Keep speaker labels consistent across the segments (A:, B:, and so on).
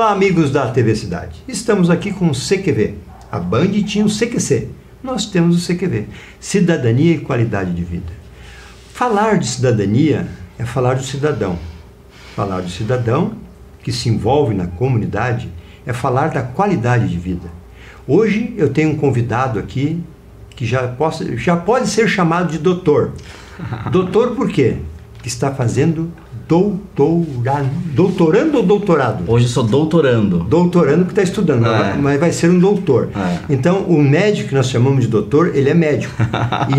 A: Olá, amigos da TV Cidade. Estamos aqui com o CQV. A Band tinha o CQC. Nós temos o CQV. Cidadania e Qualidade de Vida. Falar de cidadania é falar do cidadão. Falar do cidadão que se envolve na comunidade é falar da qualidade de vida. Hoje eu tenho um convidado aqui que já pode ser chamado de doutor. Doutor por quê? Que está fazendo doutorando ou doutorado?
B: Hoje eu sou doutorando.
A: Doutorando que está estudando, mas vai ser um doutor. Então, o médico que nós chamamos de doutor, ele é médico.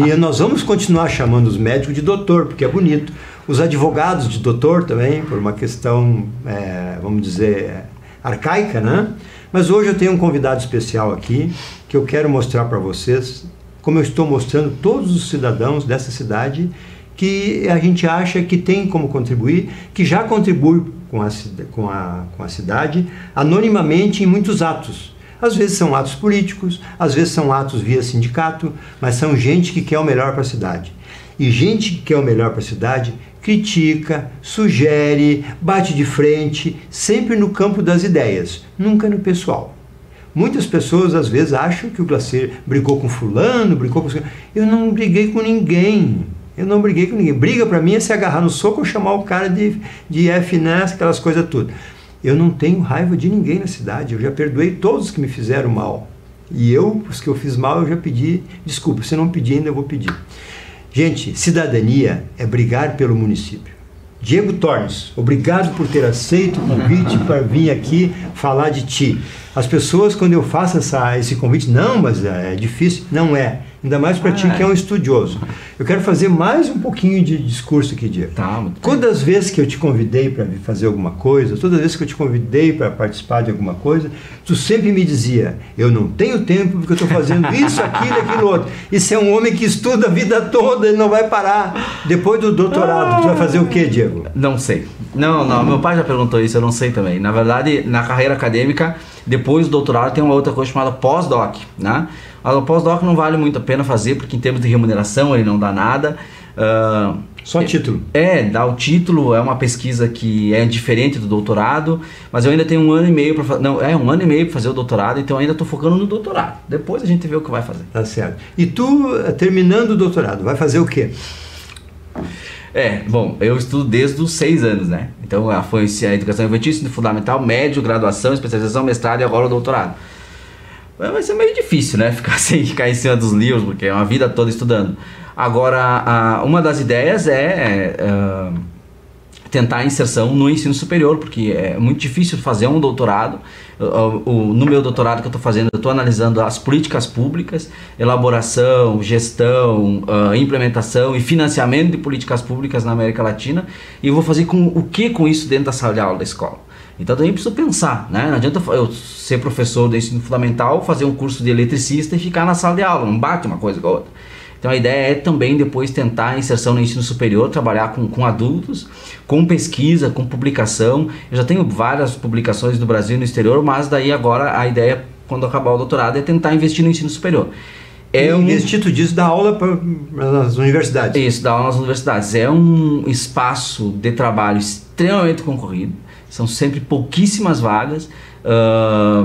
A: E nós vamos continuar chamando os médicos de doutor, porque é bonito. Os advogados de doutor também, por uma questão, vamos dizer, arcaica, né? Mas hoje eu tenho um convidado especial aqui, que eu quero mostrar para vocês, como eu estou mostrando todos os cidadãos dessa cidade, que a gente acha que tem como contribuir, que já contribui com a cidade, anonimamente em muitos atos. Às vezes são atos políticos, às vezes são atos via sindicato, mas são gente que quer o melhor para a cidade. E gente que quer o melhor para a cidade critica, sugere, bate de frente, sempre no campo das ideias, nunca no pessoal. Muitas pessoas às vezes acham que o Glacier brigou com fulano, brigou com... Eu não briguei com ninguém. Eu não briguei com ninguém. Briga para mim é se agarrar no soco ou chamar o cara de FNS, aquelas coisas tudo. Eu não tenho raiva de ninguém na cidade. Eu já perdoei todos que me fizeram mal. E os que eu fiz mal, eu já pedi desculpa. Se não pedir ainda, eu vou pedir. Gente, cidadania é brigar pelo município. Diego Tornes, obrigado por ter aceito o convite para vir aqui falar de ti. As pessoas, quando eu faço esse convite, não, mas é difícil. Não é. Ainda mais para ti que é um estudioso. Eu quero fazer mais um pouquinho de discurso aqui, Diego. Todas as vezes que eu te convidei para vir fazer alguma coisa, todas as vezes que eu te convidei para participar de alguma coisa, tu sempre me dizia, eu não tenho tempo porque eu estou fazendo isso, aquilo, outro. Isso é um homem que estuda a vida toda, ele não vai parar. Depois do doutorado, tu vai fazer o quê, Diego?
B: Não sei. Não, meu pai já perguntou isso, eu não sei também. Na verdade, na carreira acadêmica, depois do doutorado tem uma outra coisa chamada pós-doc, né? O pós-doc não vale muito a pena fazer, porque em termos de remuneração ele não dá nada.
A: Só título.
B: Dá o título, é uma pesquisa que é diferente do doutorado, mas eu ainda tenho 1 ano e meio para fazer. Não, 1 ano e meio para fazer o doutorado, então eu ainda estou focando no doutorado. Depois a gente vê o que vai fazer. Tá certo.
A: E tu, terminando o doutorado, vai fazer o quê?
B: Bom, eu estudo desde os 6 anos, né? Então foi a educação infantil, ensino fundamental, médio, graduação, especialização, mestrado e agora o doutorado. Vai ser meio difícil, né? Ficar em cima dos livros, porque é uma vida toda estudando. Agora, uma das ideias é tentar a inserção no ensino superior, porque é muito difícil fazer um doutorado. No meu doutorado que eu estou fazendo, eu estou analisando as políticas públicas, elaboração, gestão, implementação e financiamento de políticas públicas na América Latina, e eu vou fazer o que com isso dentro da sala de aula da escola. Então também preciso pensar, né? Não adianta eu ser professor do ensino fundamental, fazer um curso de eletricista e ficar na sala de aula, não bate uma coisa com a outra. Então a ideia é também depois tentar a inserção no ensino superior, trabalhar com adultos, com pesquisa, com publicação. Eu já tenho várias publicações no Brasil e no exterior, mas daí agora a ideia, quando acabar o doutorado, é tentar investir no ensino superior.
A: Investir, tu diz, dar aula nas universidades.
B: Isso, dar aula nas universidades. É um espaço de trabalho extremamente concorrido. São sempre pouquíssimas vagas.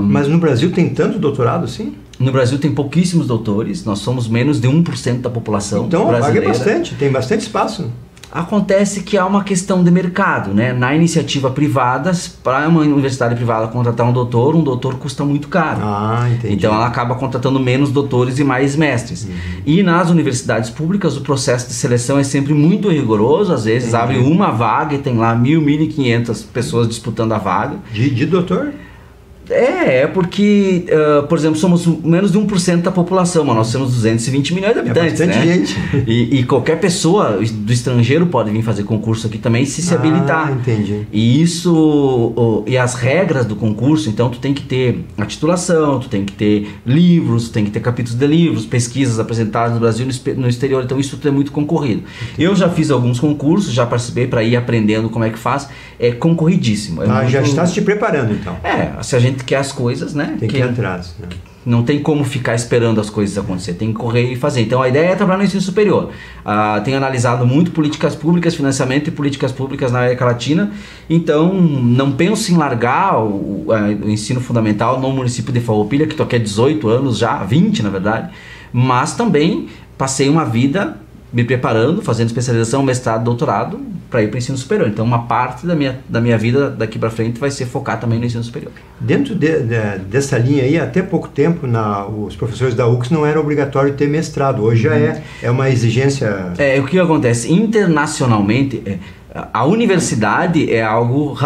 A: Mas no Brasil tem tanto doutorado assim?
B: No Brasil tem pouquíssimos doutores, nós somos menos de 1% da população brasileira.
A: Então a vaga é bastante, tem bastante espaço.
B: Acontece que há uma questão de mercado, né? Na iniciativa privada, para uma universidade privada contratar um doutor custa muito caro.
A: Entendi.
B: Então ela acaba contratando menos doutores e mais mestres. E nas universidades públicas o processo de seleção é sempre muito rigoroso, às vezes abre uma vaga e tem lá 1.000, 1.500 pessoas disputando a vaga.
A: De doutor?
B: Porque, por exemplo, somos menos de 1% da população, mas nós temos 220 milhões de habitantes,
A: bastante gente.
B: E qualquer pessoa do estrangeiro pode vir fazer concurso aqui também se habilitar.
A: Entendi.
B: E e as regras do concurso, então tu tem que ter a titulação, tu tem que ter livros, tu tem que ter capítulos de livros, pesquisas apresentadas no Brasil e no exterior, então isso tudo é muito concorrido. Entendi. Eu já fiz alguns concursos, já participei para ir aprendendo como é que faz, é concorridíssimo.
A: Já está se preparando então.
B: Se a gente quer as coisas, né?
A: Tem que ir atrás. Né?
B: Não tem como ficar esperando as coisas acontecer, tem que correr e fazer. Então a ideia é trabalhar no ensino superior. Tenho analisado muito políticas públicas, financiamento e políticas públicas na América Latina. Então não penso em largar o ensino fundamental no município de Farroupilha, que estou aqui há 18 anos já, 20 na verdade. Mas também passei uma vida me preparando, fazendo especialização, mestrado, doutorado, para ir para o ensino superior. Então uma parte da minha vida daqui para frente vai ser focar também no ensino superior.
A: Dentro dessa linha aí, até pouco tempo, os professores da UX não era obrigatório ter mestrado. Hoje já é uma exigência...
B: O que acontece? Internacionalmente, a universidade é algo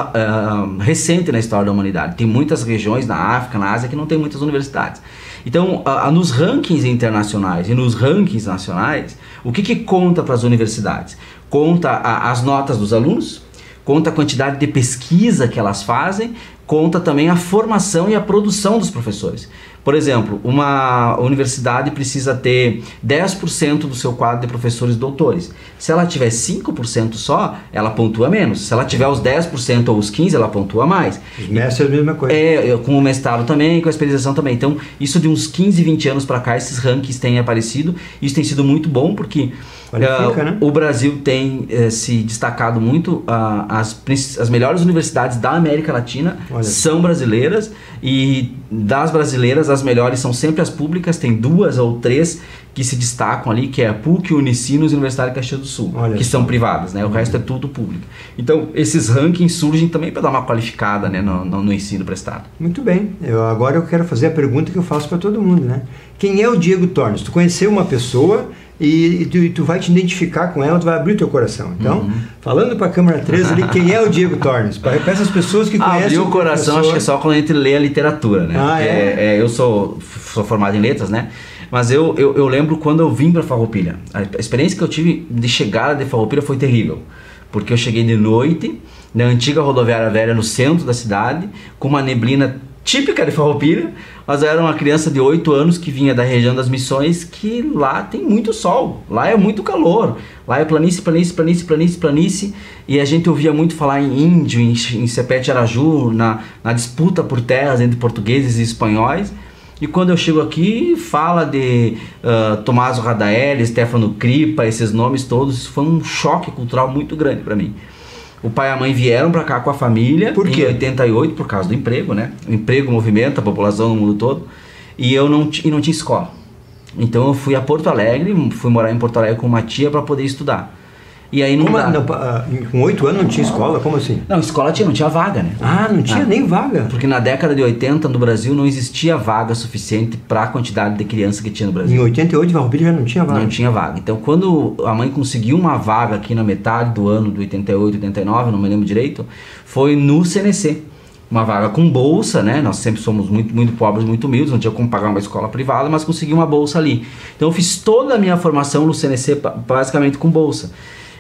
B: recente na história da humanidade. Tem muitas regiões na África, na Ásia, que não tem muitas universidades. Então, nos rankings internacionais e nos rankings nacionais, o que conta para as universidades? Conta as notas dos alunos, conta a quantidade de pesquisa que elas fazem, conta também a formação e a produção dos professores. Por exemplo, uma universidade precisa ter 10% do seu quadro de professores doutores. Se ela tiver 5% só, ela pontua menos. Se ela tiver os 10% ou os 15%, ela pontua mais.
A: Os mestres é a mesma coisa.
B: Com o mestrado também, com a especialização também. Então, isso de uns 15, 20 anos para cá, esses rankings têm aparecido. Isso tem sido muito bom, porque né? O Brasil tem se destacado muito. As melhores universidades da América Latina são brasileiras, e das brasileiras as melhores são sempre as públicas. Tem 2 ou 3 que se destacam ali, que é a PUC, Unicinos e Universidade de Caxias do Sul, que são privadas, né? O resto é tudo público. Então esses rankings surgem também para dar uma qualificada, né, no ensino prestado.
A: Muito bem, agora eu quero fazer a pergunta que eu faço para todo mundo, né? Quem é o Diego Tornes? Tu conheceu uma pessoa e tu vai te identificar com ela, tu vai abrir o teu coração. Então, falando para a câmera 3 ali, quem é o Diego Tornes? Para essas pessoas que conhecem
B: abrir o coração, acho que é só quando a gente lê a literatura, né? Eu sou formado em letras, né? Mas eu lembro quando eu vim para Farroupilha. A experiência que eu tive de chegada de Farroupilha foi terrível. Porque eu cheguei de noite, na antiga rodoviária velha, no centro da cidade, com uma neblina típica de Farroupilha, mas eu era uma criança de 8 anos que vinha da região das Missões, que lá tem muito sol, lá é muito calor, lá é planície, planície, planície, planície, planície, e a gente ouvia muito falar em índio, em Sepete Araju, na disputa por terras entre portugueses e espanhóis. E quando eu chego aqui, fala de Tommaso Radaelli, Stefano Cripa, esses nomes todos. Isso foi um choque cultural muito grande para mim. O pai e a mãe vieram para cá com a família em 88 por causa do emprego, né? O emprego movimenta a população no mundo todo. E não tinha escola. Então eu fui a Porto Alegre, fui morar em Porto Alegre com uma tia para poder estudar. E aí
A: com 8 anos não tinha escola? Como assim?
B: Não, escola não tinha vaga, né?
A: Não tinha nem vaga?
B: Porque na década de 80 no Brasil não existia vaga suficiente para a quantidade de criança que tinha no Brasil.
A: Em 88 Farroupilha já não tinha vaga?
B: Não tinha vaga. Então quando a mãe conseguiu uma vaga aqui na metade do ano de 88, 89, não me lembro direito, foi no CNC. Uma vaga com bolsa, né? Nós sempre somos muito, muito pobres, muito humildes, não tinha como pagar uma escola privada, mas consegui uma bolsa ali. Então eu fiz toda a minha formação no CNC basicamente com bolsa.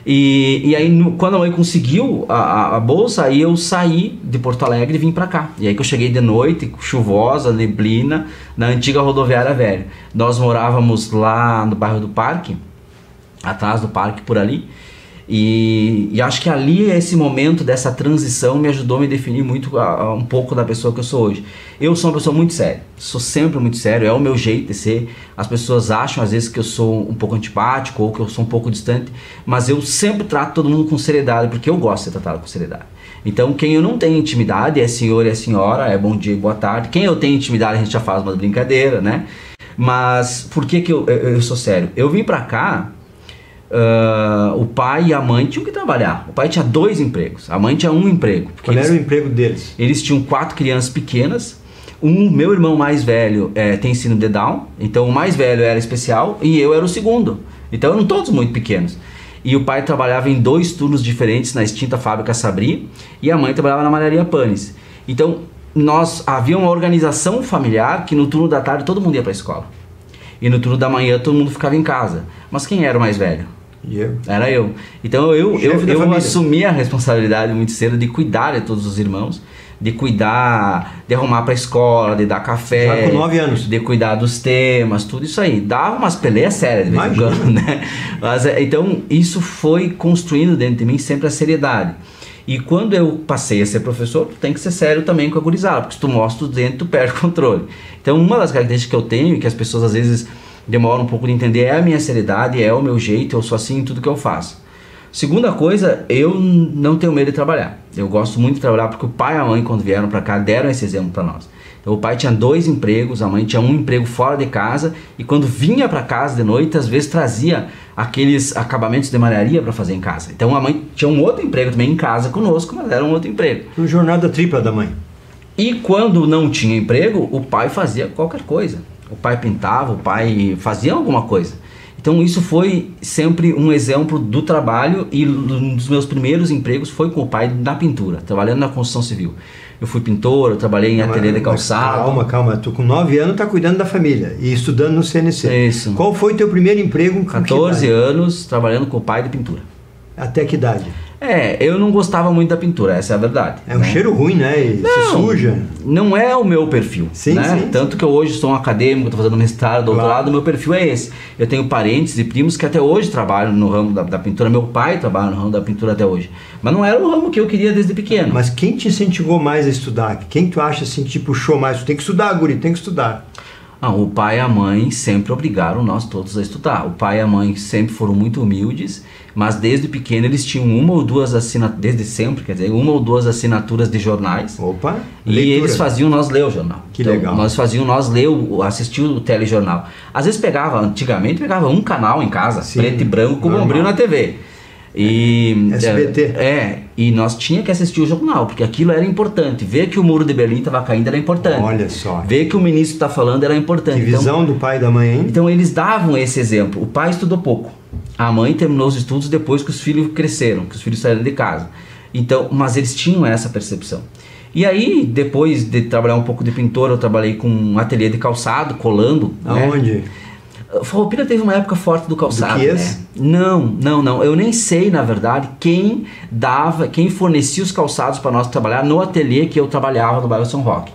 B: E aí quando a mãe conseguiu a bolsa, aí eu saí de Porto Alegre e vim pra cá. E aí que eu cheguei de noite, chuvosa, neblina, na antiga rodoviária velha. Nós morávamos lá no bairro do Parque, atrás do parque por ali. E acho que ali, esse momento dessa transição me ajudou a me definir muito um pouco da pessoa que eu sou hoje. Eu sou uma pessoa muito séria, sou sempre muito sério, é o meu jeito de ser. As pessoas acham às vezes que eu sou um pouco antipático ou que eu sou um pouco distante, mas eu sempre trato todo mundo com seriedade, porque eu gosto de ser tratado com seriedade. Então quem eu não tenho intimidade é senhor e é senhora, é bom dia e boa tarde. Quem eu tenho intimidade a gente já faz uma brincadeira, né? Mas por que eu sou sério? Eu vim pra cá... o pai e a mãe tinham que trabalhar. O pai tinha 2 empregos, a mãe tinha 1 emprego.
A: Qual era o emprego deles?
B: Eles tinham 4 crianças pequenas. Meu irmão mais velho tem síndrome de Down, então o mais velho era especial e eu era o segundo. Então eram todos muito pequenos. E o pai trabalhava em 2 turnos diferentes na extinta fábrica Sabri, e a mãe trabalhava na malharia Panes. Então havia uma organização familiar que no turno da tarde todo mundo ia para a escola. E no turno da manhã todo mundo ficava em casa. Mas quem era o mais velho? Era eu. Então eu assumi a responsabilidade muito cedo de cuidar de todos os irmãos, de cuidar, de arrumar para a escola, de dar café.
A: Já com 9 anos.
B: De cuidar dos temas, tudo isso aí. Dava umas peleias sérias de vez em quando, né? Mas, então isso foi construindo dentro de mim sempre a seriedade. E quando eu passei a ser professor, tu tem que ser sério também com a gurizada, porque se tu mostra o dentro, tu perde o controle. Então, uma das características que eu tenho, e que as pessoas às vezes demoram um pouco de entender, é a minha seriedade, é o meu jeito, eu sou assim em tudo que eu faço. Segunda coisa, eu não tenho medo de trabalhar. Eu gosto muito de trabalhar porque o pai e a mãe, quando vieram para cá, deram esse exemplo para nós. Então, o pai tinha 2 empregos, a mãe tinha um emprego fora de casa, e quando vinha para casa de noite, às vezes trazia aqueles acabamentos de malharia para fazer em casa. Então a mãe tinha um outro emprego também em casa conosco, mas era um outro emprego.
A: Uma jornada tripla da mãe.
B: E quando não tinha emprego, o pai fazia qualquer coisa. O pai pintava, o pai fazia alguma coisa. Então isso foi sempre um exemplo do trabalho, e um dos meus primeiros empregos foi com o pai na pintura, trabalhando na construção civil. Eu fui pintor, eu trabalhei em ateliê de calçado.
A: Calma, tu com 9 anos tá cuidando da família e estudando no CNC.
B: Isso.
A: Qual foi teu primeiro emprego?
B: 14 anos, trabalhando com o pai de pintura.
A: Até que idade?
B: Eu não gostava muito da pintura, essa é a verdade.
A: É um cheiro ruim, né? E se suja.
B: Não é o meu perfil,
A: sim,
B: né?
A: Sim,
B: Tanto
A: sim.
B: que eu hoje sou um acadêmico, estou fazendo mestrado, doutorado, o meu perfil é esse. Eu tenho parentes e primos que até hoje trabalham no ramo da pintura. Meu pai trabalha no ramo da pintura até hoje. Mas não era o ramo que eu queria desde pequeno.
A: Mas quem te incentivou mais a estudar? Quem tu acha assim que te puxou mais? Tu tem que estudar, guri, tem que estudar.
B: O pai e a mãe sempre obrigaram nós todos a estudar. O pai e a mãe sempre foram muito humildes, mas desde pequeno eles tinham uma ou duas assinaturas, desde sempre, quer dizer, uma ou duas assinaturas de jornais.
A: Opa!
B: E
A: leitura.
B: eles faziam nós ler o jornal.
A: Que legal.
B: Nós assistir o telejornal. Às vezes antigamente pegava um canal em casa,
A: sim,
B: preto e branco, com bombril na TV. E
A: SBT.
B: E nós tinha que assistir o jornal, porque aquilo era importante. Ver que o muro de Berlim estava caindo era importante.
A: Olha só.
B: Ver que o ministro está falando era importante.
A: Que visão do pai e da mãe, hein?
B: Então eles davam esse exemplo. O pai estudou pouco. A mãe terminou os estudos depois que os filhos cresceram, que os filhos saíram de casa. Então, mas eles tinham essa percepção. E aí, depois de trabalhar um pouco de pintor, eu trabalhei com um ateliê de calçado, colando.
A: Aonde?
B: Né? Farroupilha teve uma época forte do calçado,
A: do
B: né? Não. Eu nem sei, na verdade, quem fornecia os calçados para nós trabalhar no ateliê que eu trabalhava no bairro São Roque.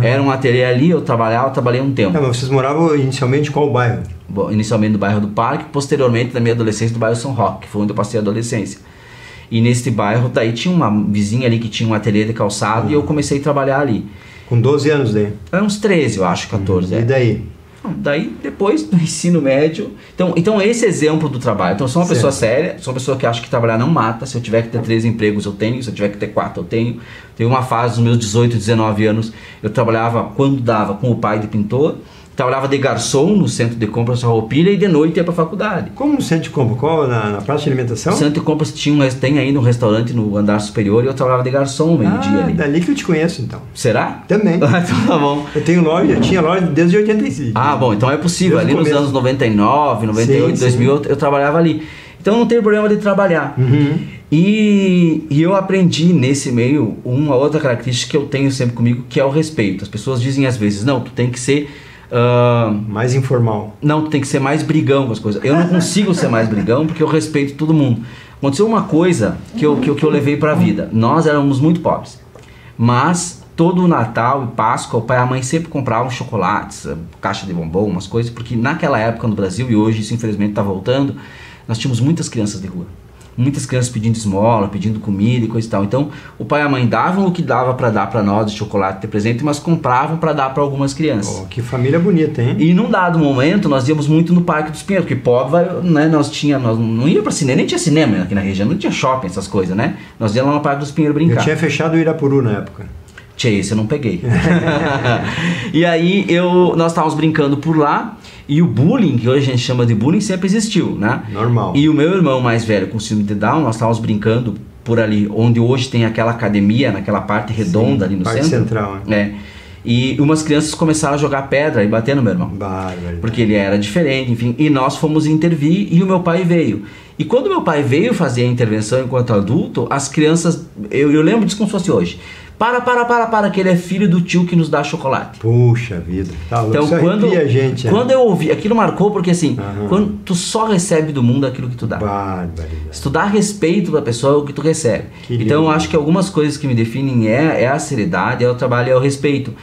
B: Era um ateliê ali, eu trabalhei um tempo.
A: Mas vocês moravam inicialmente em qual bairro?
B: Bom, inicialmente no bairro do Parque, posteriormente na minha adolescência do bairro São Roque, que foi onde eu passei a adolescência. E nesse bairro, daí tinha uma vizinha ali que tinha um ateliê de calçado e eu comecei a trabalhar ali.
A: Com 12 anos daí?
B: Era uns 13, eu acho, 14.
A: E daí?
B: Daí, depois do ensino médio... Então esse exemplo do trabalho. Então, eu sou uma pessoa séria, sou uma pessoa que acha que trabalhar não mata. Se eu tiver que ter 3 empregos, eu tenho. Se eu tiver que ter 4, eu tenho. Tem uma fase, dos meus 18, 19 anos, eu trabalhava, quando dava, com o pai de pintor. Trabalhava de garçom no centro de compras Farroupilha e de noite ia para a faculdade.
A: Como no centro de compras? Qual? Na praça de alimentação?
B: No centro de compras tem ainda um restaurante no andar superior e eu trabalhava de garçom meio-dia ali.
A: Dali que eu te conheço então.
B: Será?
A: Também.
B: Então tá bom.
A: Eu tinha loja desde 85.
B: Bom, então é possível. Ali nos anos 99, 98, 2000 eu trabalhava ali. Então não tem problema de trabalhar. E eu aprendi nesse meio uma outra característica que eu tenho sempre comigo, que é o respeito. As pessoas dizem às vezes, não, tu tem que ser...
A: mais informal.
B: Não, tu tem que ser mais brigão com as coisas. Eu não consigo ser mais brigão porque eu respeito todo mundo. Aconteceu uma coisa que eu levei pra vida. Nós éramos muito pobres, mas todo o Natal e Páscoa o pai e a mãe sempre compravam chocolates, caixa de bombom, umas coisas, porque naquela época no Brasil, e hoje isso infelizmente está voltando, nós tínhamos muitas crianças de rua. Muitas crianças pedindo esmola, pedindo comida e coisa e tal. Então, o pai e a mãe davam o que dava para dar para nós de chocolate de presente, mas compravam para dar para algumas crianças.
A: Que família bonita, hein?
B: E num dado momento, nós íamos muito no Parque dos Pinheiros, porque pobre, né, nós não ia para cinema, nem tinha cinema aqui na região, não tinha shopping, essas coisas, né? Nós íamos lá no Parque dos Pinheiros brincar.
A: Eu tinha fechado o Irapuru na época.
B: Esse eu não peguei. E aí nós estávamos brincando por lá. E o bullying, que hoje a gente chama de bullying, sempre existiu, né?
A: Normal.
B: E o meu irmão mais velho com síndrome de Down, nós estávamos brincando por ali, onde hoje tem aquela academia, naquela parte redonda. Sim, ali no
A: parte
B: centro.
A: Central, né?
B: E umas crianças começaram a jogar pedra e bater no meu irmão.
A: Bárbaro.
B: Porque ele era diferente, enfim. E nós fomos intervir e o meu pai veio. E quando meu pai veio fazer a intervenção enquanto adulto, as crianças... Eu lembro disso como se fosse hoje. Para, que ele é filho do tio que nos dá chocolate.
A: Puxa vida, tá louco.
B: Então, quando eu ouvi, aquilo marcou porque assim, quando tu só recebe do mundo aquilo que tu dá. Se tu dá respeito pra pessoa, é o que tu recebe. Então eu acho que algumas coisas que me definem é a seriedade, é o trabalho, é o respeito.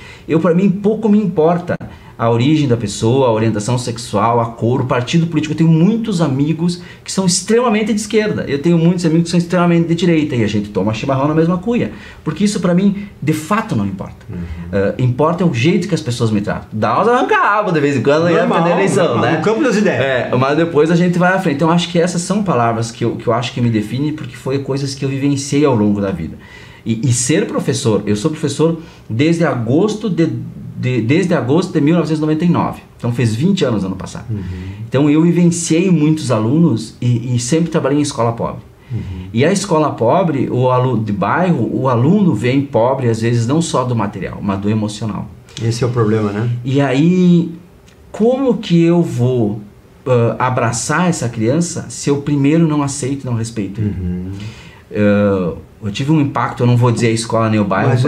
B: Pra mim pouco me importa a origem da pessoa, a orientação sexual, a cor, o partido político. Eu tenho muitos amigos que são extremamente de esquerda, eu tenho muitos amigos que são extremamente de direita, e a gente toma chimarrão na mesma cuia, porque isso para mim de fato não importa. Importa o jeito que as pessoas me tratam. Dá umas arranca-rabo de vez em quando, normal, na eleição, né?
A: No campo das ideias.
B: Mas depois a gente vai à frente. Então acho que essas são palavras que eu acho que me definem, porque foi coisas que eu vivenciei ao longo da vida. E ser professor, eu sou professor desde agosto de 1999, então fez 20 anos ano passado. Então eu vivenciei muitos alunos e sempre trabalhei em escola pobre. E a escola pobre, o aluno de bairro, o aluno vem pobre às vezes não só do material, mas do emocional.
A: Esse é o problema, né?
B: E aí, como que eu vou abraçar essa criança se eu primeiro não aceito e não respeito ele? Eu tive um impacto, eu não vou dizer a escola nem o bairro.
A: Mas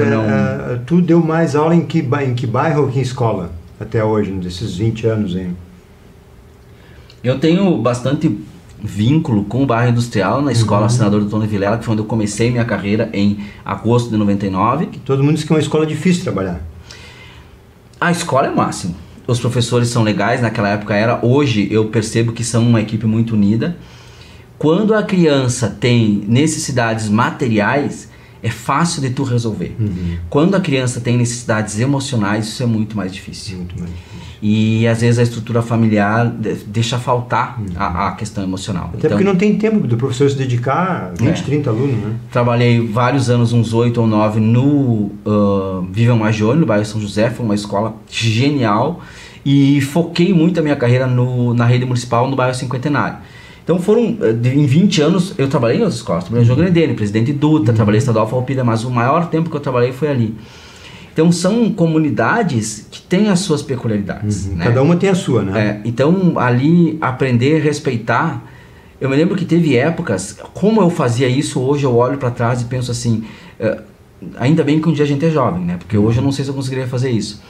A: tu deu mais aula em que bairro ou que escola até hoje, nesses 20 anos aí?
B: Eu tenho bastante vínculo com o bairro industrial na escola Senador Antônio Vilela, que foi onde eu comecei minha carreira em agosto de 99.
A: Todo mundo diz que é uma escola difícil de trabalhar.
B: A escola é o máximo. Os professores são legais, naquela época era. Hoje eu percebo que são uma equipe muito unida. Quando a criança tem necessidades materiais, é fácil de tu resolver. Quando a criança tem necessidades emocionais, isso é muito mais difícil.
A: Muito mais difícil.
B: E às vezes a estrutura familiar deixa faltar a questão emocional.
A: Até porque não tem tempo do professor se dedicar a 20, 30 alunos, né?
B: Trabalhei vários anos, uns 8 ou 9, no Viva Major, no bairro São José. Foi uma escola genial. E foquei muito a minha carreira na rede municipal, no bairro Cinquentenário. Então em 20 anos, eu trabalhei em outras escolas. Trabalhei em João Grandene, Presidente Dutra, trabalhei em Estadual Farroupilha, mas o maior tempo que eu trabalhei foi ali. Então são comunidades que têm as suas peculiaridades. Né?
A: Cada uma tem a sua, né?
B: Então ali aprender a respeitar. Eu me lembro que teve épocas, como eu fazia isso, hoje eu olho para trás e penso assim, ainda bem que um dia a gente é jovem, né? Porque hoje eu não sei se eu conseguiria fazer isso.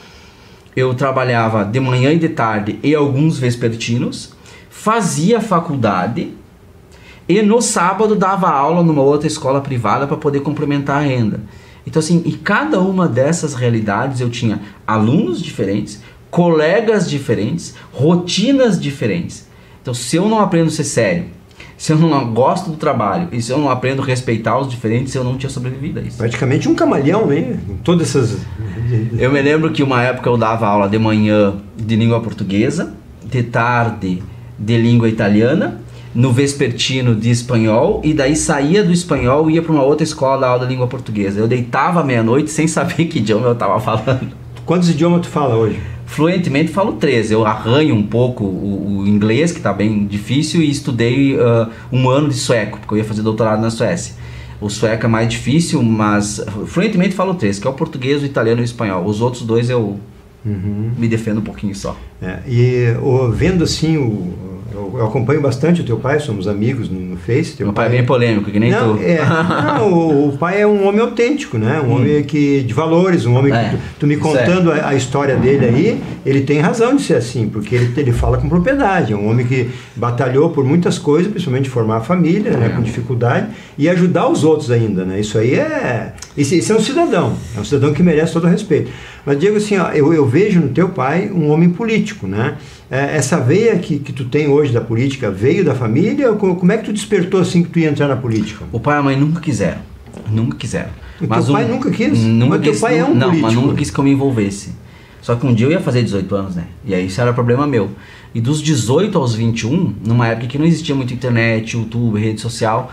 B: Eu trabalhava de manhã e de tarde e alguns vespertinos, fazia faculdade e no sábado dava aula numa outra escola privada para poder complementar a renda. Então assim, e cada uma dessas realidades eu tinha alunos diferentes, colegas diferentes, rotinas diferentes. Então se eu não aprendo a ser sério, se eu não gosto do trabalho e se eu não aprendo a respeitar os diferentes, eu não tinha sobrevivido a isso.
A: Praticamente um camaleão, né? Todas essas...
B: Eu me lembro que uma época eu dava aula de manhã de língua portuguesa, de tarde de língua italiana, no vespertino de espanhol, e daí saía do espanhol e ia para uma outra escola dar aula de língua portuguesa. Eu deitava à meia-noite sem saber que idioma eu estava falando.
A: Quantos idiomas tu fala hoje?
B: Fluentemente falo 3. Eu arranho um pouco o inglês, que está bem difícil, e estudei 1 ano de sueco, porque eu ia fazer doutorado na Suécia. O sueco é mais difícil, mas fluentemente falo 3, que é o português, o italiano e o espanhol. Os outros 2 eu me defendo um pouquinho só.
A: Vendo assim, eu acompanho bastante o teu pai, somos amigos no Face.
B: Meu pai é bem polêmico, que nem tu.
A: O pai é um homem autêntico, né? Um homem de valores, um homem que tu me contando a história dele aí, ele tem razão de ser assim, porque ele fala com propriedade. É um homem que batalhou por muitas coisas, principalmente formar a família, né, com dificuldade, e ajudar os outros ainda, né? Isso aí esse é um cidadão que merece todo o respeito. Mas Diego, assim, eu vejo no teu pai um homem político, né? Essa veia que tu tem hoje da política veio da família? Como é que tu despertou assim que tu ia entrar na política?
B: O pai e a mãe nunca quiseram. Nunca quiseram.
A: Mas teu pai nunca quis?
B: Mas
A: teu pai é um político.
B: Não, mas nunca quis que eu me envolvesse. Só que um dia eu ia fazer 18 anos, né? E aí isso era problema meu. E dos 18 aos 21, numa época que não existia muito internet, YouTube, rede social,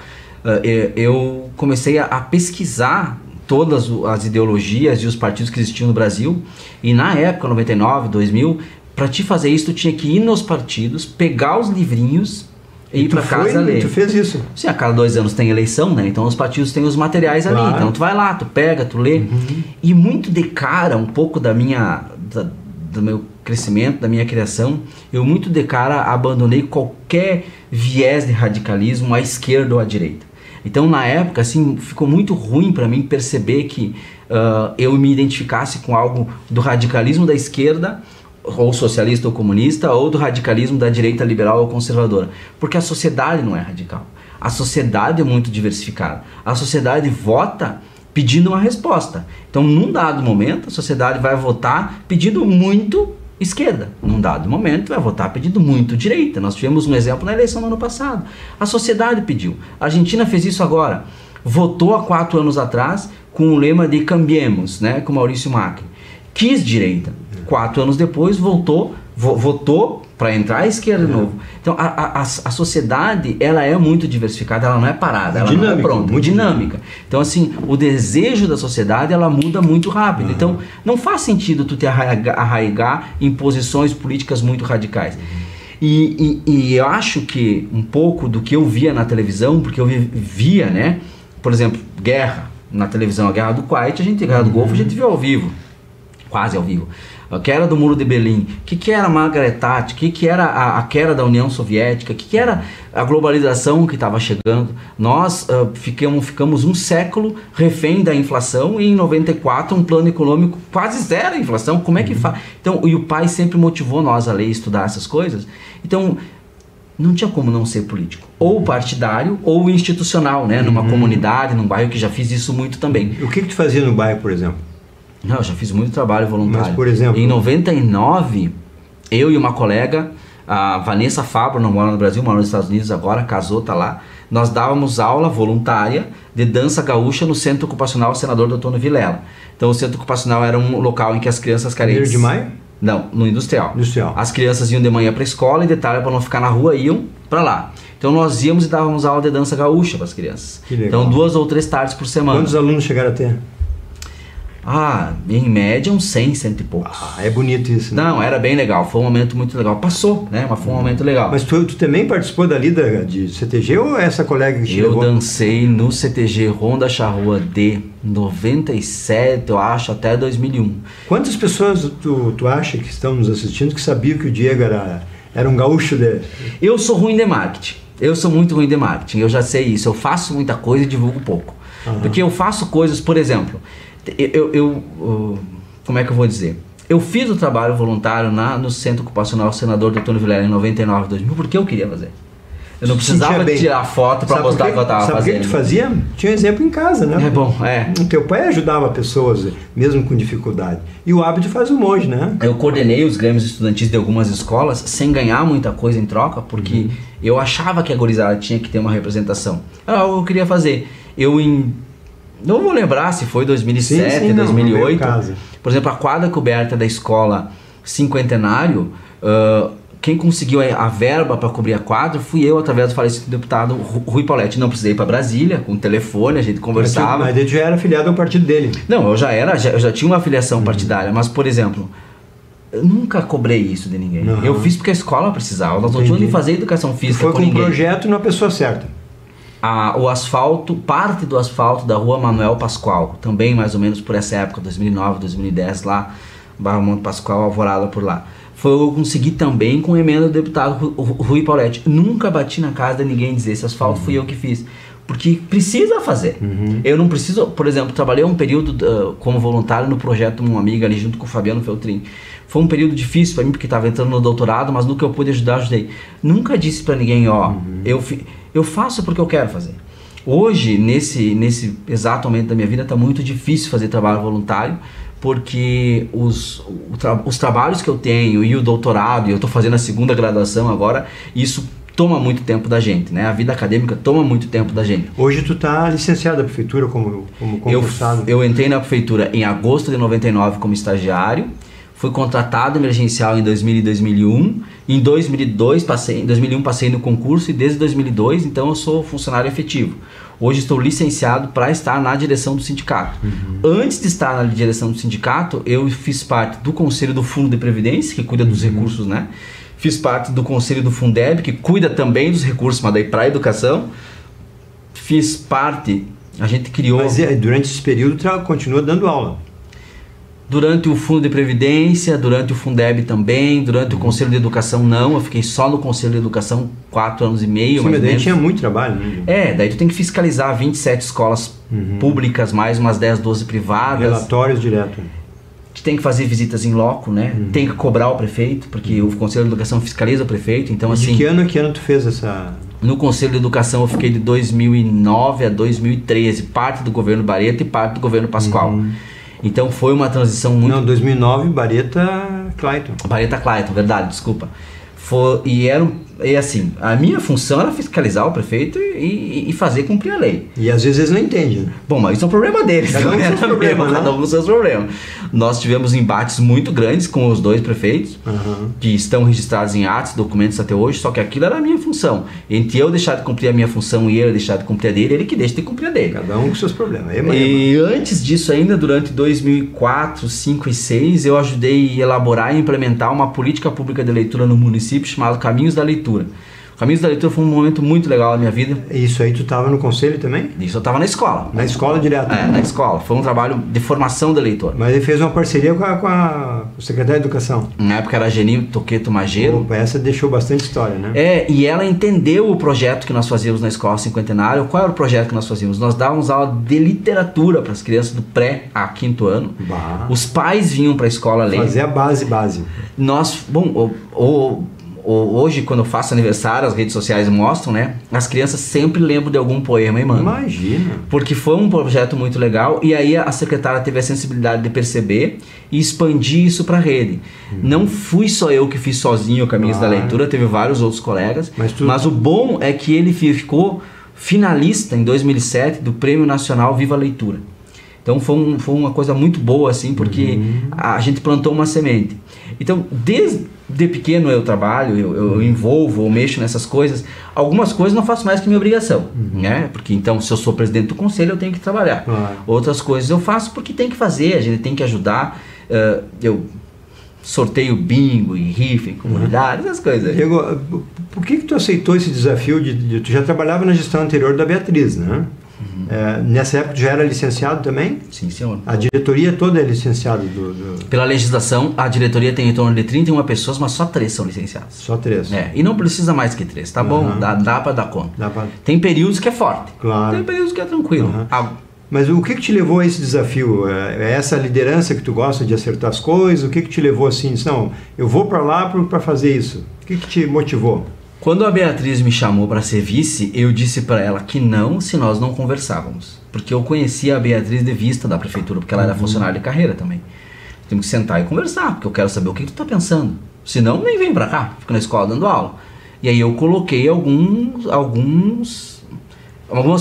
B: eu comecei a pesquisar todas as ideologias e os partidos que existiam no Brasil. E na época, 99, 2000, para te fazer isso, tu tinha que ir nos partidos, pegar os livrinhos e ir para casa ler.
A: Tu fez isso?
B: Sim, a cada 2 anos tem eleição, né? Então os partidos têm os materiais ali. Então tu vai lá, tu pega, tu lê. E muito de cara, um pouco do meu crescimento, da minha criação, eu muito de cara abandonei qualquer viés de radicalismo à esquerda ou à direita. Então na época assim ficou muito ruim para mim perceber que eu me identificasse com algo do radicalismo da esquerda, ou socialista ou comunista, ou do radicalismo da direita liberal ou conservadora, porque a sociedade não é radical, a sociedade é muito diversificada, a sociedade vota pedindo uma resposta. Então num dado momento a sociedade vai votar pedindo muito esquerda. Num dado momento vai votar pedindo muito direita. Nós tivemos um exemplo na eleição do ano passado. A sociedade pediu. A Argentina fez isso agora. Votou há 4 anos atrás com o lema de Cambiemos, né, com Maurício Macri. Quis direita. 4 anos depois votou para entrar à esquerda de novo. Então a sociedade, ela é muito diversificada, ela não é parada, ela não é pronta, muito dinâmica. Então assim, o desejo da sociedade, ela muda muito rápido. Então não faz sentido tu te arraigar em posições políticas muito radicais. E eu acho que um pouco do que eu via na televisão, porque eu via, né, por exemplo, guerra na televisão, a guerra do Kuwait, a guerra do Golfo, a gente viu ao vivo, quase ao vivo. O que era do Muro de Berlim, o que era Margaret Thatcher, o que era a queda da União Soviética, o que era a globalização que estava chegando. Nós ficamos um século refém da inflação e em 94 um plano econômico quase zero a inflação. Como é que faz? Então, e o pai sempre motivou nós a ler e estudar essas coisas. Então, não tinha como não ser político. Ou partidário ou institucional, né? Numa comunidade, num bairro, que já fiz isso muito também.
A: O que tu fazia no bairro, por exemplo?
B: Não, eu já fiz muito trabalho voluntário.
A: Mas, por exemplo...
B: Em 99, eu e uma colega, a Vanessa Fabro, não mora no Brasil, mora nos Estados Unidos agora, casou, tá lá. Nós dávamos aula voluntária de dança gaúcha no Centro Ocupacional Senador Doutor Vilela. Então o Centro Ocupacional era um local em que as crianças carentes...
A: 1º de maio?
B: Não, no Industrial.
A: Industrial.
B: As crianças iam de manhã para a escola e de tarde, para não ficar na rua, iam para lá. Então nós íamos e dávamos aula de dança gaúcha para as crianças.
A: Que legal.
B: Então 2 ou 3 tardes por semana.
A: Quantos alunos chegaram a ter?
B: Em média uns 100, 100 e poucos.
A: É bonito isso, né?
B: Não, era bem legal, foi um momento muito legal. Passou, né? Mas foi um momento legal.
A: Mas tu também participou dali de CTG ou essa colega que te levou?
B: Eu dancei no CTG Ronda Charrua de 97, eu acho, até 2001.
A: Quantas pessoas tu acha que estão nos assistindo que sabiam que o Diego era um gaúcho de...
B: Eu sou ruim de marketing. Eu sou muito ruim de marketing, eu já sei isso. Eu faço muita coisa e divulgo pouco. Porque eu faço coisas, por exemplo... como é que eu vou dizer? Eu fiz o trabalho voluntário no Centro Ocupacional Senador Doutor Vilela em 99, 2000, porque eu queria fazer. Eu não precisava tirar foto para mostrar o que eu estava fazendo.
A: Sabe o que tu fazia? Tinha um exemplo em casa, né?
B: É bom, é.
A: O teu pai ajudava pessoas, mesmo com dificuldade. E o hábito faz o monge, né?
B: Eu coordenei os grêmios estudantis de algumas escolas, sem ganhar muita coisa em troca, porque eu achava que a gurizada tinha que ter uma representação. Eu queria fazer. Não vou lembrar se foi 2007, sim, 2008. Por exemplo, a quadra coberta da escola Cinquentenário, quem conseguiu a verba para cobrir a quadra fui eu, através do falecido deputado Rui Pauletti. Não precisei ir para Brasília, com telefone, a gente conversava.
A: Mas ele já era afiliado ao partido dele.
B: Não, eu já tinha uma afiliação partidária, mas, por exemplo, eu nunca cobrei isso de ninguém. Eu fiz porque a escola precisava, nós não tínhamos de fazer educação física
A: com ninguém. Foi com um projeto e uma pessoa certa.
B: O asfalto, parte do asfalto da rua Manuel Pascoal, também mais ou menos por essa época, 2009, 2010, lá, Barra Monte Pascoal, Alvorada por lá. Eu consegui também com emenda do deputado Rui Pauletti. Nunca bati na casa de ninguém dizer esse asfalto fui eu que fiz. Porque precisa fazer. Eu não preciso, por exemplo, trabalhei um período como voluntário no projeto Uma Amiga ali junto com o Fabiano Feltrin. Foi um período difícil para mim porque estava entrando no doutorado, mas no que eu pude ajudar, ajudei. Nunca disse para ninguém, eu faço porque eu quero fazer. Hoje, nesse exato momento da minha vida, está muito difícil fazer trabalho voluntário, porque os trabalhos que eu tenho e o doutorado, e eu estou fazendo a 2ª graduação agora, isso toma muito tempo da gente, né? A vida acadêmica toma muito tempo da gente.
A: Hoje tu está licenciado da prefeitura como concursado?
B: Eu entrei na prefeitura em agosto de 99 como estagiário. Fui contratado emergencial em 2000 e 2001. Em 2001 passei no concurso e desde 2002, então eu sou funcionário efetivo. Hoje estou licenciado para estar na direção do sindicato. Antes de estar na direção do sindicato, eu fiz parte do Conselho do Fundo de Previdência, que cuida dos recursos, né? Fiz parte do Conselho do Fundeb, que cuida também dos recursos, mas daí para a educação. Fiz parte, a gente criou...
A: Mas durante esse período continua dando aula?
B: Durante o Fundo de Previdência, durante o Fundeb também, durante o Conselho de Educação não, eu fiquei só no Conselho de Educação 4 anos e meio.
A: Sim, mas daí tinha muito trabalho, né?
B: Daí tu tem que fiscalizar 27 escolas públicas, mais umas 10, 12 privadas.
A: Relatórios direto.
B: Tu tem que fazer visitas em loco, né? Tem que cobrar o prefeito, porque o Conselho de Educação fiscaliza o prefeito, então assim...
A: De que ano tu fez essa...
B: No Conselho de Educação eu fiquei de 2009 a 2013, parte do governo Barreto e parte do governo Pascoal. Então foi uma transição muito...
A: Não, 2009, Bareta Clayton.
B: Bareta Clayton, verdade, desculpa. E assim, a minha função era fiscalizar o prefeito e fazer cumprir a lei.
A: E às vezes eles não entendem, né?
B: Bom, mas isso é um problema deles.
A: Cada um com seus problemas,
B: cada um com seus problemas. Nós tivemos embates muito grandes com os dois prefeitos, que estão registrados em atos, documentos até hoje, só que aquilo era a minha função. Entre eu deixar de cumprir a minha função e ele deixar de cumprir a dele, ele que deixa de cumprir a dele.
A: Cada um com seus problemas.
B: E antes disso ainda, durante 2004, 2005 e 2006, eu ajudei a elaborar e implementar uma política pública de leitura no município chamada Caminhos da Leitura. Caminhos da Leitura foi um momento muito legal na minha vida.
A: Isso aí tu estava no conselho também?
B: Isso eu estava na escola.
A: Na escola direto?
B: Na escola. Foi um trabalho de formação de leitor.
A: Mas ele fez uma parceria com o secretário de Educação.
B: Na época era a Geni Toqueto Mageiro.
A: Opa, essa deixou bastante história, né?
B: E ela entendeu o projeto que nós fazíamos na Escola Cinquentenário. Qual era o projeto que nós fazíamos? Nós dávamos aula de literatura para as crianças do pré a 5º ano.
A: Bah.
B: Os pais vinham para a escola ler.
A: Fazer a base.
B: Hoje, quando eu faço aniversário, as redes sociais mostram, né? As crianças sempre lembram de algum poema e mandam.
A: Imagina.
B: Porque foi um projeto muito legal e aí a secretária teve a sensibilidade de perceber e expandir isso para a rede. Não fui só eu que fiz sozinho o Caminhos da Leitura, teve vários outros colegas. Mas o bom é que ele ficou finalista em 2007 do Prêmio Nacional Viva a Leitura. Então foi uma coisa muito boa, assim, porque a gente plantou uma semente. Então, desde pequeno eu trabalho, eu envolvo, eu mexo nessas coisas. Algumas coisas não faço mais que minha obrigação, né? Porque então, se eu sou presidente do conselho, eu tenho que trabalhar. Outras coisas eu faço porque tem que fazer, a gente tem que ajudar. Eu sorteio bingo e rifa em comunidades, essas coisas.
A: Diego, por que tu aceitou esse desafio tu já trabalhava na gestão anterior da Beatriz, né? Nessa época já era licenciado também?
B: Sim, senhor.
A: A diretoria toda é licenciada?
B: Pela legislação, a diretoria tem em torno de 31 pessoas, mas só 3 são licenciados.
A: Só 3?
B: E não precisa mais que 3, tá bom? Dá para dar conta. Tem períodos que é forte, tem períodos que é tranquilo.
A: Mas o que te levou a esse desafio? É essa liderança que tu gosta de acertar as coisas? O que te levou assim? Não, eu vou para lá para fazer isso. O que te motivou?
B: Quando a Beatriz me chamou para ser vice, eu disse para ela que não, se nós não conversávamos. Porque eu conhecia a Beatriz de vista da prefeitura, porque ela era funcionária de carreira também. Temos que sentar e conversar, porque eu quero saber o que tu tá pensando. Senão, nem vem para cá, fico na escola dando aula. E aí eu coloquei algumas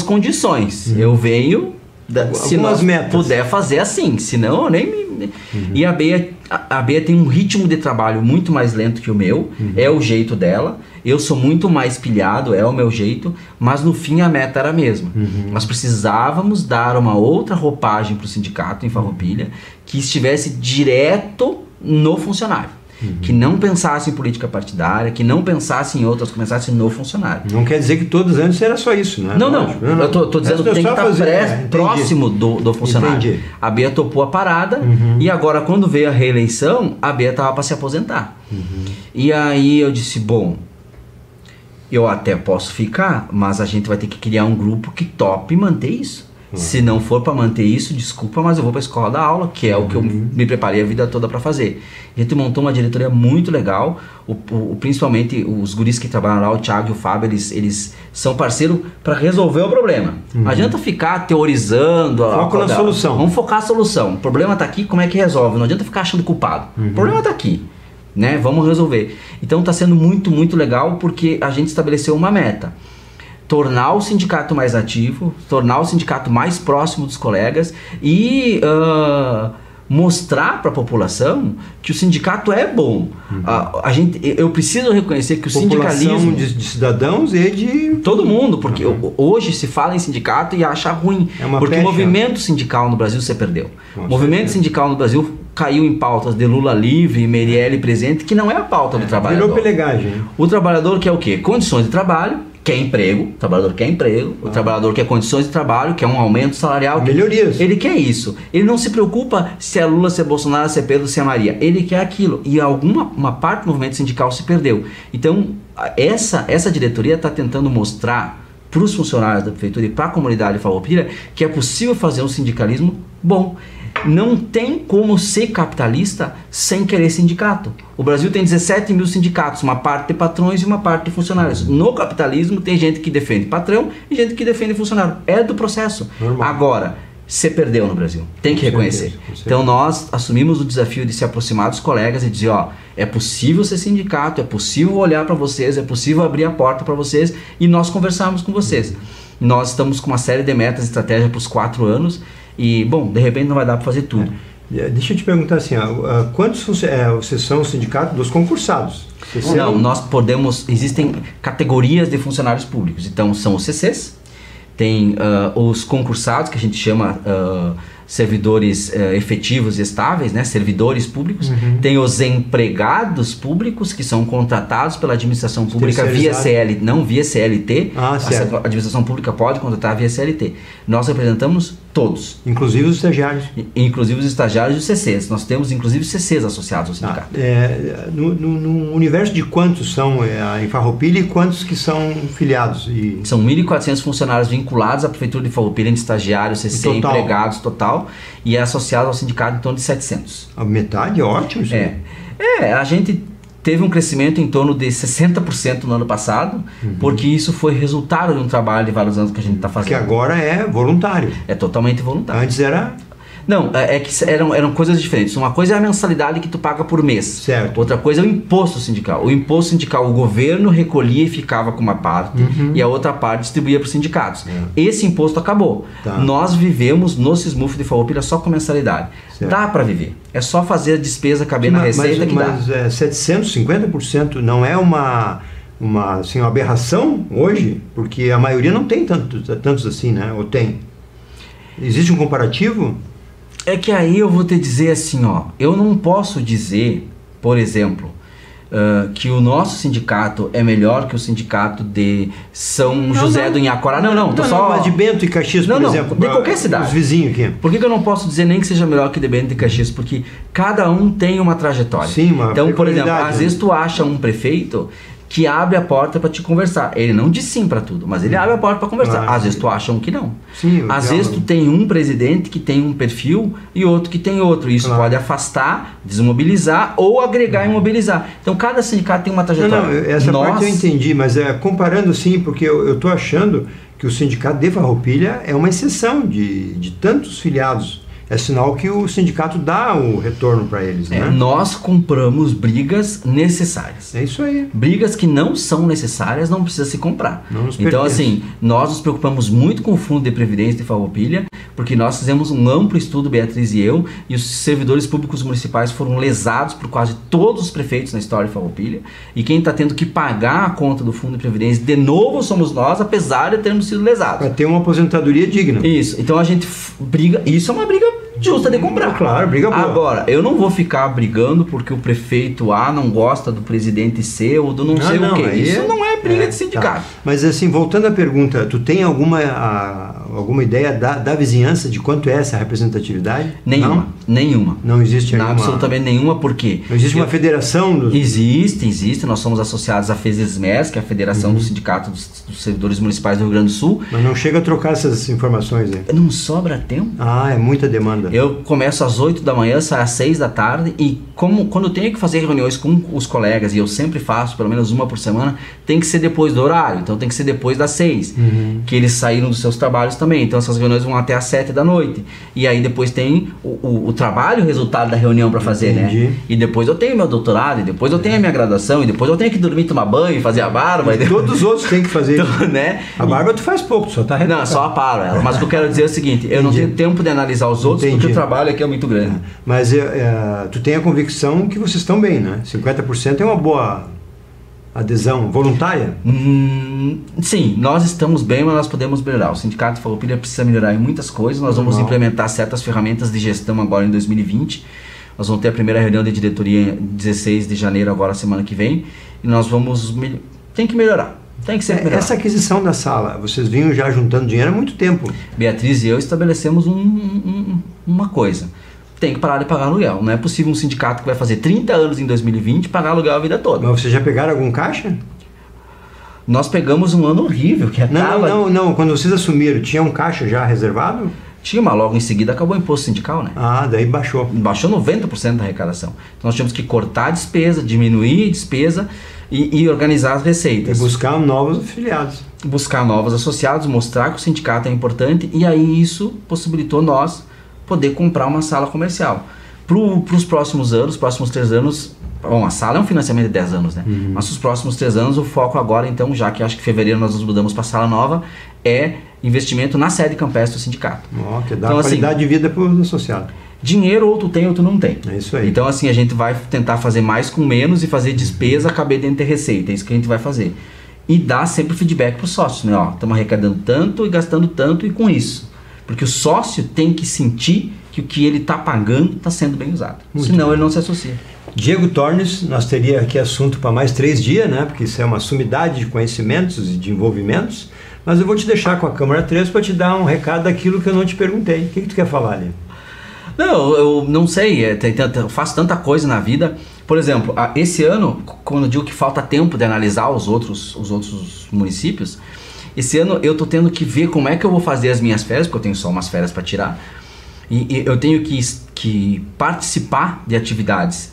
B: condições. Eu venho, se nós puder fazer assim, senão eu nem me... E a Bea tem um ritmo de trabalho muito mais lento que o meu, é o jeito dela. Eu sou muito mais pilhado, é o meu jeito, mas no fim a meta era a mesma. Nós precisávamos dar uma outra roupagem para o sindicato em Farroupilha que estivesse direto no funcionário. Que não pensasse em política partidária, que não pensasse em outras, que pensasse no funcionário.
A: Não quer dizer que todos antes era só isso, né?
B: Não. Eu tô dizendo que tem que estar próximo do funcionário. Entendi. A Bea topou a parada e agora quando veio a reeleição, a Bea estava para se aposentar. E aí eu disse, bom, eu até posso ficar, mas a gente vai ter que criar um grupo que tope manter isso. Se não for para manter isso, desculpa, mas eu vou para a escola dar aula, que é o que eu me preparei a vida toda para fazer. A gente montou uma diretoria muito legal, principalmente os guris que trabalham lá, o Thiago e o Fábio, eles são parceiros para resolver o problema. Não adianta ficar teorizando.
A: Foco na solução.
B: Vamos focar na solução. O problema está aqui, como é que resolve? Não adianta ficar achando culpado. O problema está aqui, né? Vamos resolver. Então está sendo muito, muito legal porque a gente estabeleceu uma meta. Tornar o sindicato mais ativo, tornar o sindicato mais próximo dos colegas e mostrar para a população que o sindicato é bom. Eu preciso reconhecer que o sindicalismo
A: de cidadãos e de
B: todo mundo, porque hoje se fala em sindicato e acha ruim, porque o movimento sindical no Brasil se perdeu. O movimento sindical no Brasil caiu em pautas de Lula livre, Marielle presente, que não é a pauta do trabalhador.
A: Virou pelegagem.
B: O trabalhador quer o quê? Condições de trabalho, quer emprego, o trabalhador quer emprego, o trabalhador quer condições de trabalho, quer um aumento salarial.
A: Melhorias.
B: Ele quer isso. Ele não se preocupa se é Lula, se é Bolsonaro, se é Pedro, se é Maria. Ele quer aquilo. E uma parte do movimento sindical se perdeu. Então, essa diretoria está tentando mostrar para os funcionários da prefeitura e para a comunidade farroupilha que é possível fazer um sindicalismo bom. Não tem como ser capitalista sem querer sindicato. O Brasil tem 17 mil sindicatos, uma parte de patrões e uma parte de funcionários. No capitalismo tem gente que defende patrão e gente que defende funcionário. É do processo.
A: Normal.
B: Agora, se perdeu no Brasil. Tem que reconhecer. Então nós assumimos o desafio de se aproximar dos colegas e dizer, ó, é possível ser sindicato, é possível olhar para vocês, é possível abrir a porta para vocês e nós conversarmos com vocês. Nós estamos com uma série de metas e estratégias para os 4 anos e, bom, de repente não vai dar para fazer tudo.
A: Deixa eu te perguntar assim, quantos vocês são o sindicato dos concursados?
B: Não, nós podemos, existem categorias de funcionários públicos, então são os CCs, tem os concursados, que a gente chama servidores efetivos e estáveis, né? Servidores públicos. Tem os empregados públicos, que são contratados pela administração pública via CLT, não via CLT. A administração pública pode contratar via CLT. Nós representamos todos.
A: Inclusive os estagiários.
B: Inclusive os estagiários e os CCs. Nós temos inclusive CCs associados ao sindicato.
A: No universo de quantos são em Farroupilha e quantos que são filiados?
B: São 1.400 funcionários vinculados à Prefeitura de Farroupilha, entre estagiários, CC, empregados, total, e é associado ao sindicato em torno de 700.
A: A metade? Ótimo isso.
B: A gente teve um crescimento em torno de 60% no ano passado, porque isso foi resultado de um trabalho de vários anos que a gente está fazendo.
A: Que agora é voluntário.
B: É totalmente voluntário.
A: Antes era...
B: Não, é que eram coisas diferentes. Uma coisa é a mensalidade que tu paga por mês.
A: Certo.
B: Outra coisa é o imposto sindical. O imposto sindical, o governo recolhia e ficava com uma parte, e a outra parte distribuía para os sindicatos. Esse imposto acabou. Nós vivemos no Sismuf de Farroupilha só com mensalidade. Certo. Dá para viver. É só fazer a despesa caber na receita que dá.
A: Mas 750% não é uma aberração hoje? Porque a maioria não tem tantos assim, né? Ou tem? Existe um comparativo?
B: É que aí eu vou te dizer assim, ó, eu não posso dizer, por exemplo, que o nosso sindicato é melhor que o sindicato de São José do Inhacorá.
A: Mas de Bento e Caxias, por exemplo.
B: De qualquer cidade.
A: Os vizinhos aqui.
B: Por que eu não posso dizer nem que seja melhor que de Bento e Caxias? Porque cada um tem uma trajetória.
A: Sim, uma
B: então, por exemplo, às vezes tu acha um prefeito que abre a porta para te conversar. Ele não diz sim para tudo, mas ele abre a porta para conversar. Às vezes tu acha um que não.
A: Sim,
B: às vezes tu tem um presidente que tem um perfil e outro que tem outro. Isso pode afastar, desmobilizar ou agregar e mobilizar. Então cada sindicato tem uma trajetória.
A: Essa parte eu entendi, mas comparando sim, porque eu estou achando que o sindicato de Farroupilha é uma exceção de tantos filiados. É sinal que o sindicato dá o retorno para eles, né?
B: Nós compramos brigas necessárias.
A: É isso aí.
B: Brigas que não são necessárias não precisa se comprar.
A: Então,
B: assim, nós nos preocupamos muito com o Fundo de Previdência de Farroupilha, porque nós fizemos um amplo estudo, Beatriz e eu, e os servidores públicos municipais foram lesados por quase todos os prefeitos na história de Farroupilha, e quem está tendo que pagar a conta do Fundo de Previdência, de novo, somos nós, apesar de termos sido lesados.
A: Para ter uma aposentadoria digna.
B: Isso. Então a gente briga, isso é uma briga justa de comprar.
A: Claro, briga boa.
B: Agora, eu não vou ficar brigando porque o prefeito A não gosta do presidente C ou do não sei o quê. Isso não é briga de sindicato.
A: Mas assim, voltando à pergunta, tu tem alguma ideia da vizinhança de quanto é essa representatividade?
B: Nenhuma.
A: Não existe
B: nenhuma? Absolutamente nenhuma, porque...
A: Não existe uma federação?
B: Existe. Nós somos associados à FESESMES, que é a Federação do Sindicato dos Servidores Municipais do Rio Grande do Sul.
A: Mas não chega a trocar essas informações, né?
B: Não sobra tempo.
A: É muita demanda.
B: Eu começo às 8 da manhã, saio às 6 da tarde e quando eu tenho que fazer reuniões com os colegas, e eu sempre faço pelo menos uma por semana, tem que ser depois do horário, então tem que ser depois das 6, que eles saíram dos seus trabalhos também, então essas reuniões vão até às 7 da noite, e aí depois tem o trabalho, o resultado da reunião para fazer, né? E depois eu tenho meu doutorado, e depois eu tenho a minha graduação, e depois eu tenho que dormir, tomar banho, fazer a barba.
A: Todos os outros têm que fazer
B: então, né?
A: A barba tu faz pouco, só tá
B: Não, só aparo ela, mas o que eu quero dizer é o seguinte, eu não tenho tempo de analisar os outros, porque o trabalho aqui é muito grande.
A: Mas tu tem a convicção que vocês estão bem, né? 50% é uma boa adesão voluntária?
B: Sim, nós estamos bem, mas nós podemos melhorar. O Sindicato de Farroupilha precisa melhorar em muitas coisas. Nós vamos implementar certas ferramentas de gestão agora em 2020. Nós vamos ter a primeira reunião de diretoria em 16 de janeiro, agora semana que vem. E nós vamos... Tem que melhorar. Tem que ser melhor.
A: Essa aquisição da sala, vocês vinham já juntando dinheiro há muito tempo.
B: Beatriz e eu estabelecemos uma coisa. Tem que parar de pagar aluguel. Não é possível um sindicato que vai fazer 30 anos em 2020 pagar aluguel a vida toda.
A: Mas vocês já pegaram algum caixa?
B: Nós pegamos um ano horrível. Que acaba...
A: Não. Quando vocês assumiram, tinha um caixa já reservado?
B: Tinha, mas logo em seguida acabou o imposto sindical, né?
A: Daí baixou.
B: Baixou 90% da arrecadação. Então nós tínhamos que cortar a despesa, diminuir a despesa e organizar as receitas.
A: E buscar novos afiliados.
B: buscar novos associados, mostrar que o sindicato é importante, e aí isso possibilitou nós poder comprar uma sala comercial. Para os próximos anos, próximos 3 anos, bom, a sala é um financiamento de 10 anos, né? Mas os próximos 3 anos, o foco agora, então, já que acho que em fevereiro nós nos mudamos para a sala nova, é investimento na sede campestre do sindicato.
A: Que dá então, qualidade de vida para o associado.
B: Dinheiro ou tu tem ou tu não tem.
A: É isso aí.
B: Então, assim, a gente vai tentar fazer mais com menos e fazer despesa caber dentro de receita. É isso que a gente vai fazer. E dar sempre feedback para os sócios, né? Estamos arrecadando tanto e gastando tanto, e com isso. Porque o sócio tem que sentir que o que ele está pagando está sendo bem usado. Senão ele não se associa.
A: Diego Tornes, nós teríamos aqui assunto para mais 3 dias, né? Porque isso é uma sumidade de conhecimentos e de envolvimentos. Mas eu vou te deixar com a câmera 3 para te dar um recado daquilo que eu não te perguntei. O que tu quer falar ali?
B: Não, eu não sei. Eu faço tanta coisa na vida. Por exemplo, esse ano, quando eu digo que falta tempo de analisar os outros municípios, esse ano eu estou tendo que ver como é que eu vou fazer as minhas férias, porque eu tenho só umas férias para tirar. E eu tenho que participar de atividades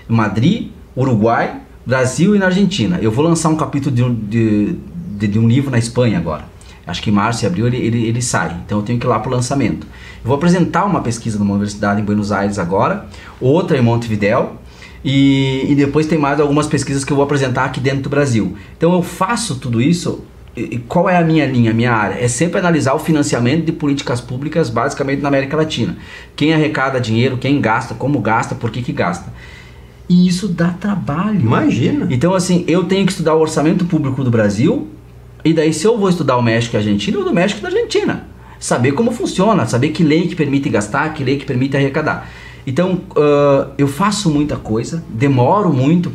B: em Madrid, Uruguai, Brasil e na Argentina. Eu vou lançar um capítulo de um livro na Espanha agora. Acho que em março e abril ele sai. Então eu tenho que ir lá para o lançamento. Eu vou apresentar uma pesquisa numa universidade em Buenos Aires agora, outra em Montevidéu, e depois tem mais algumas pesquisas que eu vou apresentar aqui dentro do Brasil. Então eu faço tudo isso. E qual é a minha linha, a minha área? É sempre analisar o financiamento de políticas públicas, basicamente na América Latina. Quem arrecada dinheiro, quem gasta, como gasta, por que gasta. E isso dá trabalho.
A: Imagina.
B: Então, assim, eu tenho que estudar o orçamento público do Brasil, e daí se eu vou estudar o México e a Argentina, eu do México e da Argentina. Saber como funciona, saber que lei que permite gastar, que lei que permite arrecadar. Então, eu faço muita coisa, demoro muito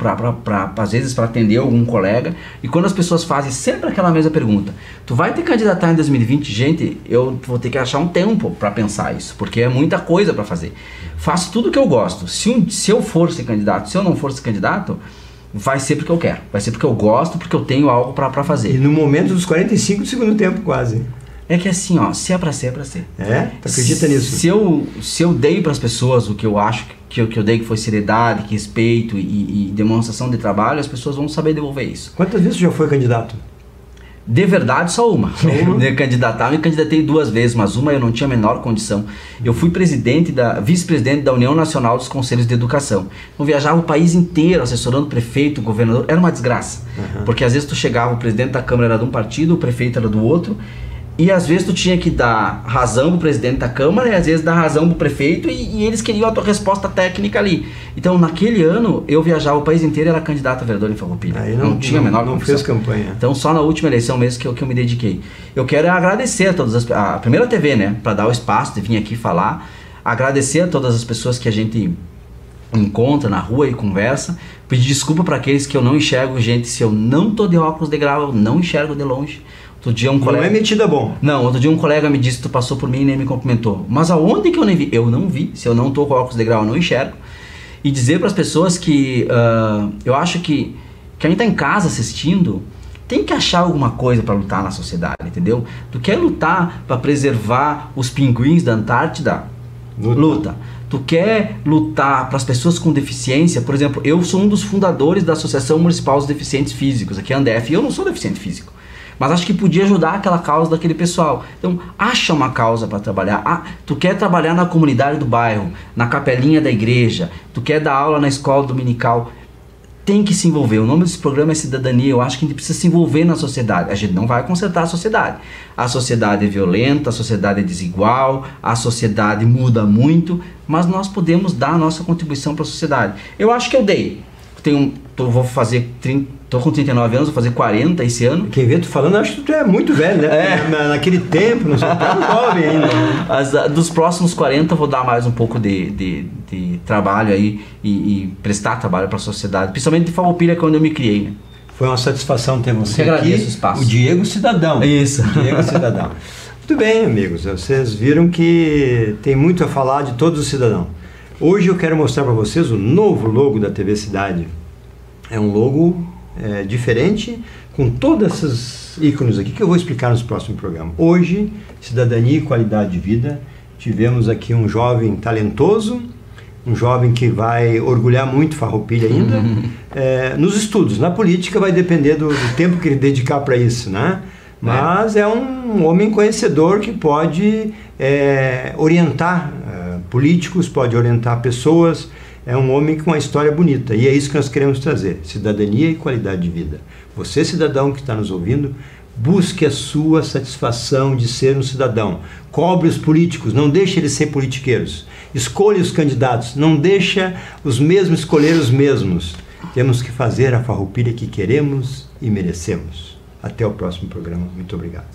B: às vezes para atender algum colega, e quando as pessoas fazem sempre aquela mesma pergunta, tu vai te candidatar em 2020? Gente, eu vou ter que achar um tempo para pensar isso, porque é muita coisa para fazer. Faço tudo o que eu gosto. Se eu for ser candidato, se eu não for ser candidato, vai ser porque eu quero, vai ser porque eu gosto, porque eu tenho algo para fazer.
A: E no momento dos 45 do segundo tempo quase.
B: É que assim, se é pra ser, é pra ser.
A: Tu acredita nisso?
B: Se eu dei pras pessoas o que eu acho que eu dei, que foi seriedade, que respeito e demonstração de trabalho, as pessoas vão saber devolver isso.
A: Quantas vezes você já foi candidato?
B: De verdade, só uma. De candidatar, me candidatei 2 vezes, mas uma eu não tinha a menor condição. Eu fui vice-presidente da União Nacional dos Conselhos de Educação. Eu viajava o país inteiro, assessorando o prefeito, o governador. Era uma desgraça. Porque às vezes tu chegava, o presidente da Câmara era de um partido, o prefeito era do outro. E às vezes tu tinha que dar razão pro presidente da Câmara e às vezes dar razão pro prefeito, e eles queriam a tua resposta técnica ali. Então naquele ano eu viajava o país inteiro e era candidato a vereador em Farroupilha.
A: Não tinha a menor condição. Não fez campanha.
B: Então só na última eleição mesmo que eu me dediquei. Eu quero agradecer a todas a primeira TV, né, para dar o espaço de vir aqui falar, agradecer a todas as pessoas que a gente encontra na rua e conversa, pedir desculpa para aqueles que eu não enxergo, gente, se eu não tô de óculos de grau, eu não enxergo de longe. Outro dia
A: não é metida bom.
B: Não, outro dia um colega me disse que tu passou por mim e nem me cumprimentou. Mas aonde que eu nem vi? Eu não vi. Se eu não tô com óculos de grau, eu não enxergo. E dizer para as pessoas que eu acho que quem tá em casa assistindo tem que achar alguma coisa para lutar na sociedade, entendeu? Tu quer lutar para preservar os pinguins da Antártida? Luta. Tu quer lutar para as pessoas com deficiência? Por exemplo, eu sou um dos fundadores da Associação Municipal dos Deficientes Físicos, aqui é a Andef, e eu não sou deficiente físico. Mas acho que podia ajudar aquela causa daquele pessoal. Então, acha uma causa para trabalhar. Tu quer trabalhar na comunidade do bairro, na capelinha da igreja, tu quer dar aula na escola dominical, tem que se envolver. O nome desse programa é Cidadania. Eu acho que a gente precisa se envolver na sociedade. A gente não vai consertar a sociedade. A sociedade é violenta, a sociedade é desigual, a sociedade muda muito, mas nós podemos dar a nossa contribuição para a sociedade. Eu acho que eu dei. Vou fazer 30... Tô com 39 anos, vou fazer 40 esse ano.
A: Quem vê tu falando, acho que tu é muito velho, né? Naquele tempo, não sei, tu é jovem ainda.
B: Dos próximos 40 eu vou dar mais um pouco de trabalho aí e prestar trabalho para a sociedade, principalmente de Farroupilha, que é onde eu me criei, né?
A: Foi uma satisfação ter você
B: aqui.
A: Agradeço
B: o espaço.
A: O Diego Cidadão.
B: Isso.
A: O Diego Cidadão. Muito bem, amigos. Vocês viram que tem muito a falar de todos os cidadãos. Hoje eu quero mostrar para vocês o novo logo da TV Cidade. É um logo diferente, com todos esses ícones aqui que eu vou explicar nos próximos programas. Hoje, cidadania e qualidade de vida. Tivemos aqui um jovem talentoso, um jovem que vai orgulhar muito Farroupilha ainda. Nos estudos, na política vai depender do tempo que ele dedicar para isso, né? Mas é um homem conhecedor que pode orientar políticos, pode orientar pessoas. É um homem com uma história bonita, e é isso que nós queremos trazer: cidadania e qualidade de vida. Você, cidadão que está nos ouvindo, busque a sua satisfação de ser um cidadão. Cobre os políticos, não deixe eles ser politiqueiros. Escolha os candidatos, não deixa os mesmos escolher os mesmos. Temos que fazer a farroupilha que queremos e merecemos. Até o próximo programa. Muito obrigado.